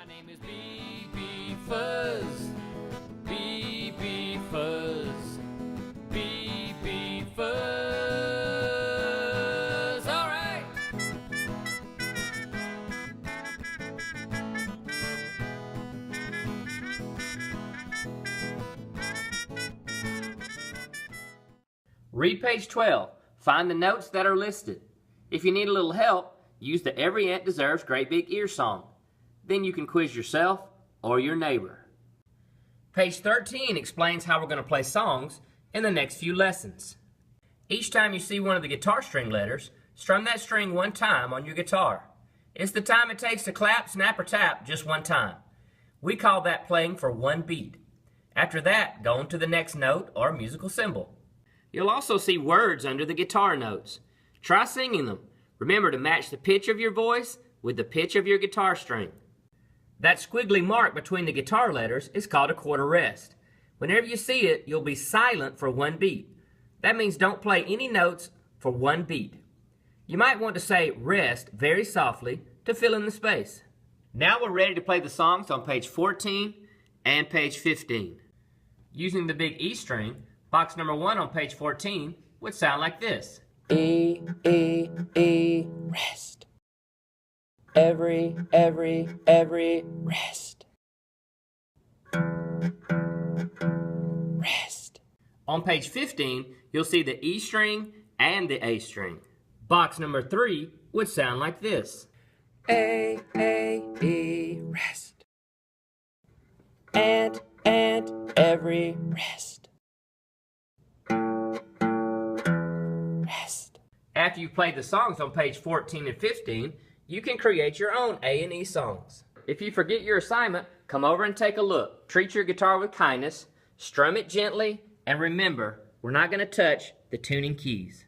name is BB Fuzz. BB Fuzz. BB Fuzz. All right. Read page 12. Find the notes that are listed. If you need a little help, use the Every Ant Deserves Great Big Ear song. Then you can quiz yourself or your neighbor. Page 13 explains how we're going to play songs in the next few lessons. Each time you see one of the guitar string letters, strum that string one time on your guitar. It's the time it takes to clap, snap, or tap just one time. We call that playing for one beat. After that, go on to the next note or musical symbol. You'll also see words under the guitar notes. Try singing them. Remember to match the pitch of your voice with the pitch of your guitar string. That squiggly mark between the guitar letters is called a quarter rest. Whenever you see it, you'll be silent for one beat. That means don't play any notes for one beat. You might want to say rest very softly to fill in the space. Now we're ready to play the songs on page 14 and page 15. Using the big E string, box number 1 on page 14 would sound like this. E, E, E, rest. Every, rest. Rest. On page 15, you'll see the E string and the A string. Box number 3 would sound like this. A, E, rest. And, every, rest. Rest. After you've played the songs on page 14 and 15, you can create your own A and E songs. If you forget your assignment, come over and take a look. Treat your guitar with kindness, strum it gently, and remember, we're not going to touch the tuning keys.